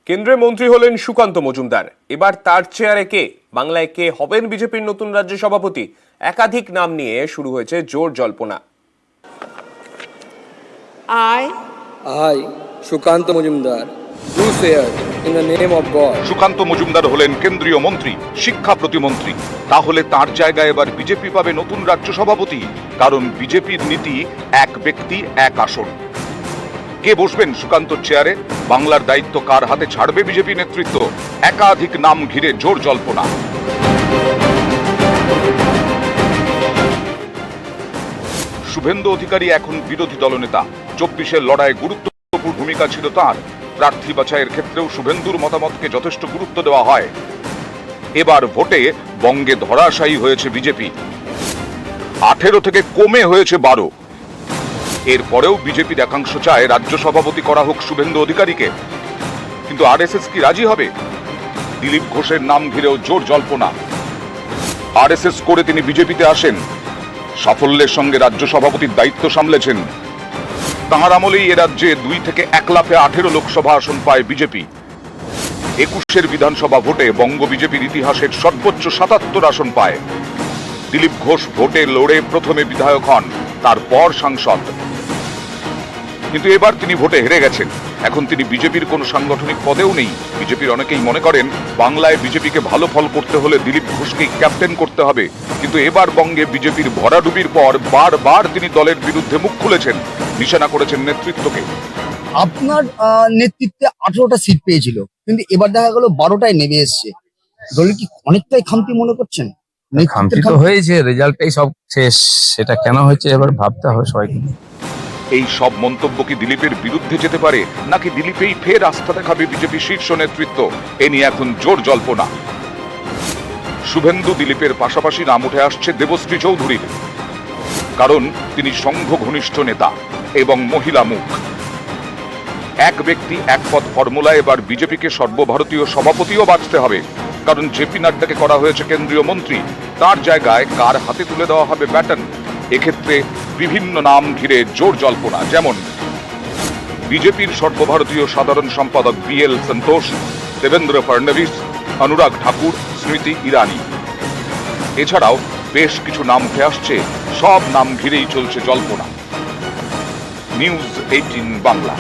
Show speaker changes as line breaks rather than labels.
কেন্দ্রের মন্ত্রী হলেন সুকান্ত মজুমদার। এবার তার চেয়ারে কে, বাংলায় কে হবেন বিজেপির নতুন রাজ্য সভাপতি, একাধিক নাম নিয়ে শুরু হয়েছে জোর জল্পনা।
I, Shukanta Majumdar, do swear in the name of God.
Sukanta Majumdar হলেন কেন্দ্রীয় মন্ত্রী, শিক্ষা প্রতিমন্ত্রী। তাহলে তার জায়গায় এবার বিজেপি পাবে নতুন রাজ্য সভাপতি, কারণ বিজেপির নীতি এক ব্যক্তি এক আসন। কে বসবেন সুকান্তর চেয়ারে, বাংলার দায়িত্ব কার হাতে ছাড়বে বিজেপি নেতৃত্ব, একাধিক নাম ঘিরে জোর জল্পনা। শুভেন্দু অধিকারী এখন বিরোধী দলনেতা। 24-এর লড়াইয়ে গুরুত্বপূর্ণ ভূমিকা ছিল তার। প্রার্থী বাছাইয়ের ক্ষেত্রেও শুভেন্দুর মতামতকে যথেষ্ট গুরুত্ব দেওয়া হয়। এবার ভোটে বঙ্গে ধরাশায়ী হয়েছে বিজেপি, 18 থেকে কমে হয়েছে 12। এরপরেও বিজেপির একাংশ চায় রাজ্য সভাপতি করা হোক শুভেন্দু অধিকারীকে, কিন্তু আরএসএস কি রাজি হবে? দিলীপ ঘোষের নাম ঘিরেও জোর জল্পনা। আরএসএস করে তিনি বিজেপিতে আসেন, সাফল্যের সঙ্গে রাজ্য সভাপতির দায়িত্ব সামলেছেন। তাঁর আমলেই এ রাজ্যে 2 থেকে 1 লাফে 18 লোকসভা আসন পায় বিজেপি। 21-এর বিধানসভা ভোটে বঙ্গ বিজেপির ইতিহাসের সর্বোচ্চ 77 আসন পায়। দিলীপ ঘোষ ভোটে লড়ে প্রথমে বিধায়ক হন, তারপর সাংসদ। কিন্তু এবার তিনি ভোটে হেরে গেছেন। এখন তিনি বিজেপির কোনো সাংগঠনিক পদেও নেই। বিজেপির অনেকেই মনে করেন বাংলায় বিজেপিকে ভালো ফল করতে হলে দিলীপ ঘোষকেই ক্যাপ্টেন করতে হবে। কিন্তু এবার বঙ্গে বিজেপির ভরাডুবির পর বারবার তিনি দলের বিরুদ্ধে মুখ খুলেছেন, নিশানা করেছেন নেতৃত্বকে।
আপনার নেতৃত্বে 18টা সিট পেয়েছিল, কিন্তু এবার দেখা গেল 12টায় নেমে এসছে। দলের কি অনেকটাই খামতি মনে করছেন?
খামতি তো হয়েছে, রেজাল্টটাই সব শেষ। সেটা কেন হয়েছে এবার ভাবতে হবে সবাইকে।
এই সব মন্তব্য কি দিলীপের বিরুদ্ধে যেতে পারে, নাকি দিলীপেই ফের আস্থা দেখাবে বিজেপি শীর্ষ নেতৃত্ব? এ নিয়ে এখন জোর জল্পনা। শুভেন্দু দিলীপের পাশাপাশি নাম উঠে আসছে দেবশ্রী চৌধুরীর, কারণ তিনি সংঘ ঘনিষ্ঠ নেতা এবং মহিলা মুখ। এক ব্যক্তি এক পদ ফর্মুলা এবার বিজেপিকে সর্বভারতীয় সভাপতিও বাঁচতে হবে, কারণ জেপি নাড্ডাকে করা হয়েছে কেন্দ্রীয় মন্ত্রী। তার জায়গায় কার হাতে তুলে দেওয়া হবে ব্যাটন, এক্ষেত্রে বিভিন্ন নাম ঘিরে জোর জল্পনা। যেমন বিজেপির সর্বভারতীয় সাধারণ সম্পাদক BL সন্তোষ, দেবেন্দ্র ফডনভিস, অনুরাগ ঠাকুর, স্মৃতি ইরানি। এছাড়াও বেশ কিছু নাম উঠে আসছে, সব নাম ঘিরেই চলছে জল্পনা। নিউজ 18 বাংলা।